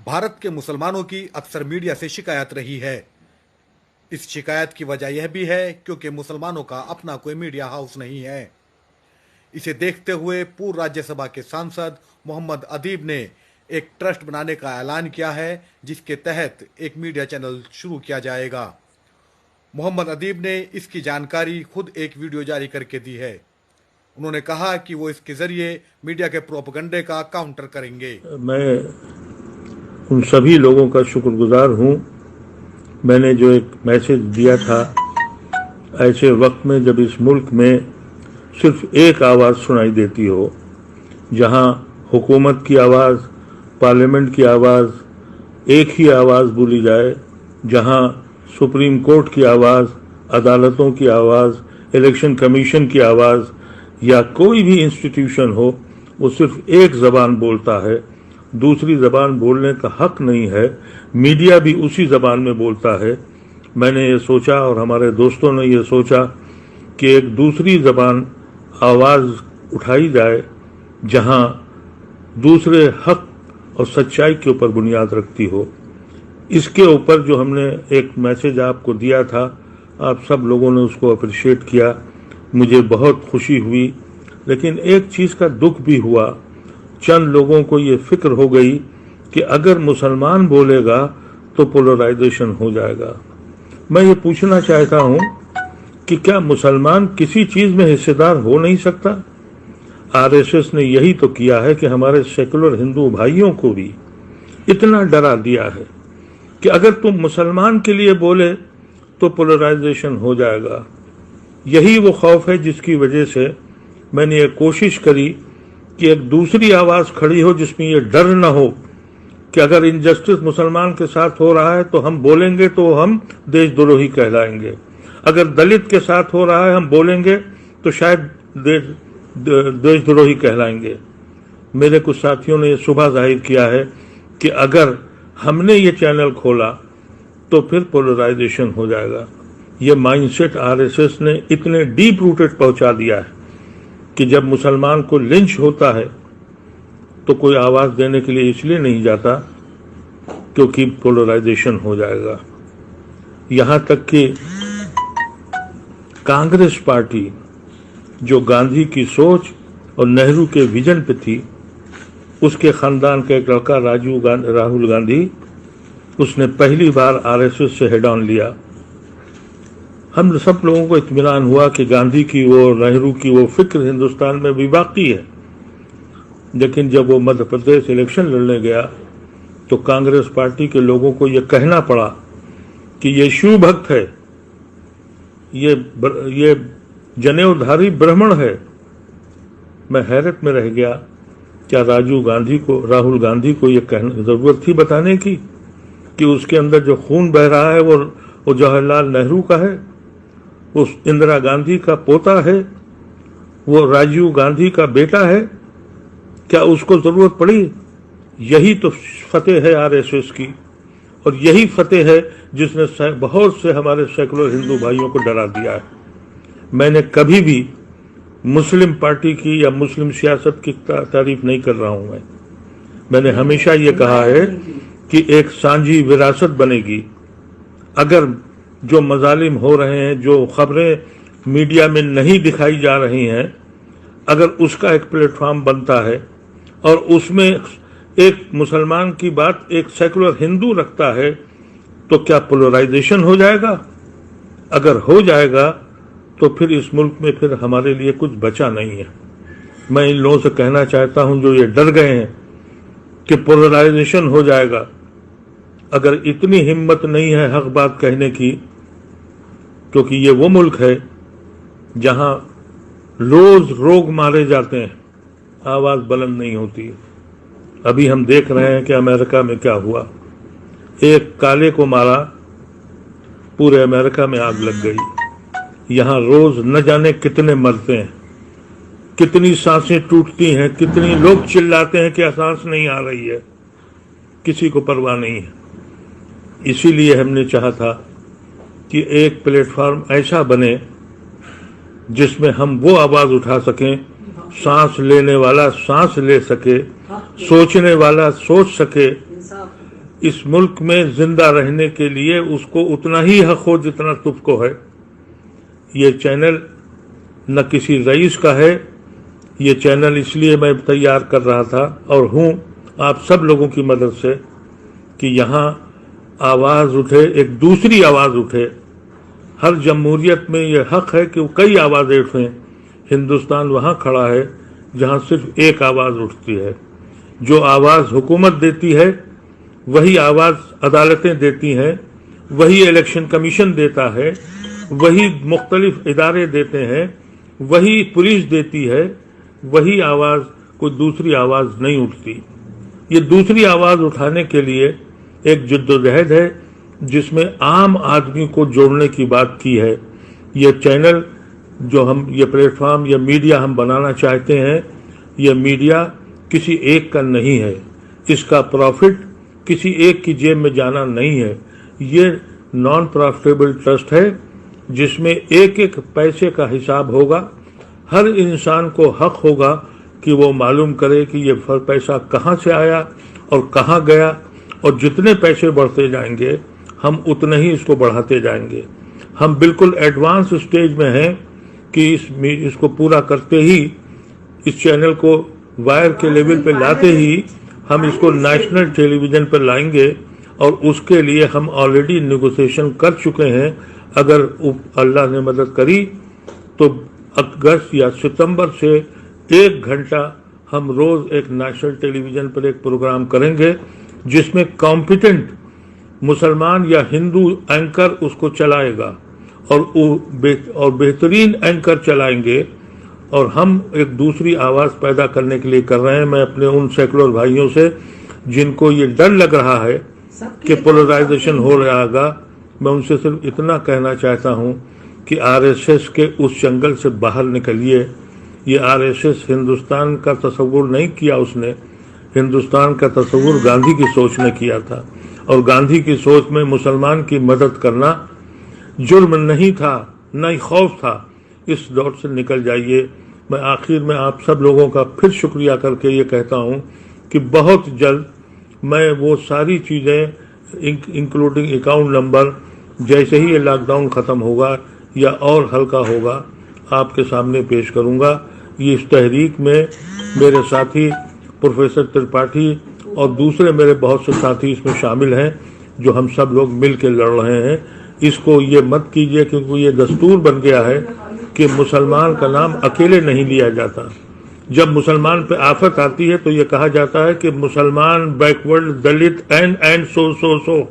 भारत के मुसलमानों की अक्सर मीडिया से शिकायत रही है। इस शिकायत की वजह यह भी है क्योंकि मुसलमानों का अपना कोई मीडिया हाउस नहीं है। इसे देखते हुए पूर्व राज्यसभा के सांसद मोहम्मद अदीब ने एक ट्रस्ट बनाने का ऐलान किया है, जिसके तहत एक मीडिया चैनल शुरू किया जाएगा। मोहम्मद अदीब ने इसकी जानकारी खुद एक वीडियो जारी करके दी है। उन्होंने कहा कि वो इसके जरिए मीडिया के प्रोपेगेंडे का काउंटर करेंगे। मैं उन सभी लोगों का शुक्रगुजार हूं। मैंने जो एक मैसेज दिया था ऐसे वक्त में जब इस मुल्क में सिर्फ एक आवाज़ सुनाई देती हो, जहां हुकूमत की आवाज़, पार्लियामेंट की आवाज़ एक ही आवाज़ बोली जाए, जहां सुप्रीम कोर्ट की आवाज़, अदालतों की आवाज़, इलेक्शन कमीशन की आवाज़ या कोई भी इंस्टीट्यूशन हो, वो सिर्फ एक ज़बान बोलता है, दूसरी ज़बान बोलने का हक नहीं है। मीडिया भी उसी ज़बान में बोलता है। मैंने ये सोचा और हमारे दोस्तों ने ये सोचा कि एक दूसरी ज़बान आवाज़ उठाई जाए जहां दूसरे हक और सच्चाई के ऊपर बुनियाद रखती हो। इसके ऊपर जो हमने एक मैसेज आपको दिया था, आप सब लोगों ने उसको अप्रिशिएट किया, मुझे बहुत खुशी हुई। लेकिन एक चीज़ का दुख भी हुआ, चंद लोगों को ये फिक्र हो गई कि अगर मुसलमान बोलेगा तो पोलराइजेशन हो जाएगा। मैं ये पूछना चाहता हूँ कि क्या मुसलमान किसी चीज़ में हिस्सेदार हो नहीं सकता? आरएसएस ने यही तो किया है कि हमारे सेकुलर हिंदू भाइयों को भी इतना डरा दिया है कि अगर तुम मुसलमान के लिए बोले तो पोलराइजेशन हो जाएगा। यही वो खौफ है जिसकी वजह से मैंने ये कोशिश करी कि एक दूसरी आवाज़ खड़ी हो जिसमें ये डर न हो कि अगर इनजस्टिस मुसलमान के साथ हो रहा है तो हम बोलेंगे तो हम देशद्रोही कहलाएंगे, अगर दलित के साथ हो रहा है हम बोलेंगे तो शायद देशद्रोही कहलाएंगे। मेरे कुछ साथियों ने सुबह जाहिर किया है कि अगर हमने ये चैनल खोला तो फिर पोलराइजेशन हो जाएगा। ये माइंडसेट आरएसएस ने इतने डीप रूटेड पहुंचा दिया है कि जब मुसलमान को लिंच होता है तो कोई आवाज देने के लिए इसलिए नहीं जाता क्योंकि पोलराइजेशन हो जाएगा। यहां तक कि कांग्रेस पार्टी जो गांधी की सोच और नेहरू के विजन पे थी, उसके खानदान का एक लड़का राहुल गांधी, उसने पहली बार आरएसएस से हेड ऑन लिया। हम सब लोगों को इत्मीनान हुआ कि गांधी की वो, नेहरू की वो फिक्र हिंदुस्तान में भी बाकी है। लेकिन जब वो मध्य प्रदेश इलेक्शन लड़ने गया तो कांग्रेस पार्टी के लोगों को ये कहना पड़ा कि ये शिव भक्त है, ये जनेऊधारी ब्राह्मण है। मैं हैरत में रह गया, क्या राहुल गांधी को ये जरूरत थी बताने की कि उसके अंदर जो खून बह रहा है वो जवाहरलाल नेहरू का है, उस इंदिरा गांधी का पोता है, वो राजीव गांधी का बेटा है? क्या उसको जरूरत पड़ी? यही तो फतेह है आरएसएस की, और यही फतेह है जिसने बहुत से हमारे सेकुलर हिंदू भाइयों को डरा दिया है। मैंने कभी भी मुस्लिम पार्टी की या मुस्लिम सियासत की तारीफ नहीं कर रहा हूं। मैंने हमेशा ये कहा है कि एक सांझी विरासत बनेगी। अगर जो मजालिम हो रहे हैं, जो खबरें मीडिया में नहीं दिखाई जा रही हैं, अगर उसका एक प्लेटफॉर्म बनता है और उसमें एक मुसलमान की बात एक सेकुलर हिंदू रखता है, तो क्या पोलराइजेशन हो जाएगा? अगर हो जाएगा तो फिर इस मुल्क में फिर हमारे लिए कुछ बचा नहीं है। मैं इन लोगों से कहना चाहता हूं जो ये डर गए हैं कि पोलराइजेशन हो जाएगा, अगर इतनी हिम्मत नहीं है हक बात कहने की, क्योंकि ये वो मुल्क है जहां रोज लोग मारे जाते हैं, आवाज बुलंद नहीं होती। अभी हम देख रहे हैं कि अमेरिका में क्या हुआ, एक काले को मारा, पूरे अमेरिका में आग लग गई। यहां रोज न जाने कितने मरते हैं, कितनी सांसें टूटती हैं, कितनी लोग चिल्लाते हैं कि सांस नहीं आ रही है, किसी को परवाह नहीं है। इसीलिए हमने चाहा था कि एक प्लेटफॉर्म ऐसा बने जिसमें हम वो आवाज उठा सकें, सांस लेने वाला सांस ले सके, सोचने वाला सोच सके, اس ملک میں زندہ رہنے کے لیے اس کو اتنا ہی حق ہو جتنا تجھ کو ہے. یہ چینل نہ کسی رئیس کا ہے. یہ چینل اس لیے میں تیار کر رہا تھا اور ہوں آپ سب لوگوں کی مدد سے کہ یہاں آواز اٹھے, ایک دوسری آواز اٹھے. ہر جمہوریت میں یہ حق ہے کہ وہ کئی آوازیں اٹھیں. ہندوستان وہاں کھڑا ہے جہاں صرف ایک آواز اٹھتی ہے. جو آواز حکومت دیتی ہے وہی آواز عدالتیں دیتی ہیں, وہی الیکشن کمیشن دیتا ہے, وہی مختلف ادارے دیتے ہیں, وہی پولیس دیتی ہے. وہی آواز, کوئی دوسری آواز نہیں اٹھتی. یہ دوسری آواز اٹھانے کے لیے ایک جدوجہد ہے جس میں عام آدمی کو جوڑنے کی بات کی ہے. یہ چینل جو ہم, یہ پلیٹ فارم, یہ میڈیا ہم بنانا چاہتے ہیں, یہ میڈیا کسی ایک کا نہیں ہے. اس کا پروفٹ کسی ایک کی جیب میں جانا نہیں ہے. یہ نان پروفیٹیبل ٹرسٹ ہے جس میں ایک ایک پیسے کا حساب ہوگا. ہر انسان کو حق ہوگا کہ وہ معلوم کرے کہ یہ پیسہ کہاں سے آیا اور کہاں گیا, اور جتنے پیسے بڑھتے جائیں گے ہم اتنے ہی اس کو بڑھاتے جائیں گے. ہم بالکل ایڈوانس سٹیج میں ہیں کہ اس کو پورا کرتے ہی, اس چینل کو وائر کے لیول پہ لاتے ہی ہم اس کو نیشنل ٹیلی ویژن پہ لائیں گے. اور اس کے لیے ہم آلریڈی نیگوسیشن کر چکے ہیں. اگر اللہ نے مدد کری تو اگست یا ستمبر سے 1 گھنٹہ ہم روز ایک نیشنل ٹیلی ویژن پر ایک پروگرام کریں گے جس میں کمپیٹنٹ مسلمان یا ہندو اینکر اس کو چلائے گا اور بہترین اینکر چلائیں گے. اور ہم ایک دوسری آواز پیدا کرنے کے لیے کر رہے ہیں. میں اپنے ان سیکولر بھائیوں سے جن کو یہ ڈر لگ رہا ہے کہ پولرائزیشن ہو رہا گا, میں ان سے صرف اتنا کہنا چاہتا ہوں کہ آر ایس ایس کے اس جنگل سے باہر نکلیے. یہ آر ایس ایس ہندوستان کا تصور نہیں کیا, اس نے ہندوستان کا تصور گاندھی کی سوچ نے کیا تھا, اور گاندھی کی سوچ میں مسلمان کی مدد کرنا جرم نہیں تھا, نہ ہی خوف تھا. اس دور سے نکل جائیے. میں آخر میں آپ سب لوگوں کا پھر شکریہ کر کے یہ کہتا ہوں کہ بہت جلد میں وہ ساری چیزیں انکلوڈنگ اکاؤنٹ نمبر جیسے ہی یہ لاک ڈاؤن ختم ہوگا یا اور ہلکا ہوگا آپ کے سامنے پیش کروں گا. یہ اس تحریک میں میرے ساتھی پروفیسر ترپاٹھی اور دوسرے میرے بہت سے ساتھی اس میں شامل ہیں جو ہم سب لوگ مل کے لڑ رہے ہیں. اس کو یہ مت کیجئے کیونکہ یہ دستور بن گیا ہے کہ مسلمان کا نام اکیلے نہیں لیا جاتا. جب مسلمان پہ آفت آتی ہے تو یہ کہا جاتا ہے کہ مسلمان, بیکورڈ, دلت اینڈ سو.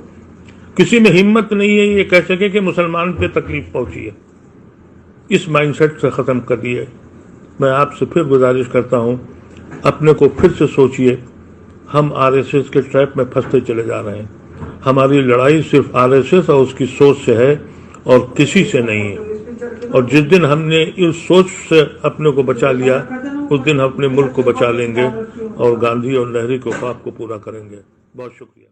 کسی میں ہمت نہیں ہے یہ کہہ سکے کہ مسلمان پہ تکلیف پہنچی ہے. اس مائنڈ سیٹ سے ختم کر دیے. میں آپ سے پھر گزارش کرتا ہوں, اپنے کو پھر سے سوچئے. ہم آر ایس ایس کے ٹریپ میں پھنستے چلے جا رہے ہیں. ہماری لڑائی صرف آر ایس ایس اور اس کی سوچ سے ہے اور کسی سے نہیں ہے. اور جس دن ہم نے اس سوچ سے اپنے کو بچا لیا اس دن ہم اپنے ملک کو بچا لیں گے اور گاندھی اور نہرو کے خواب کو پورا کریں گے. بہت شکریہ.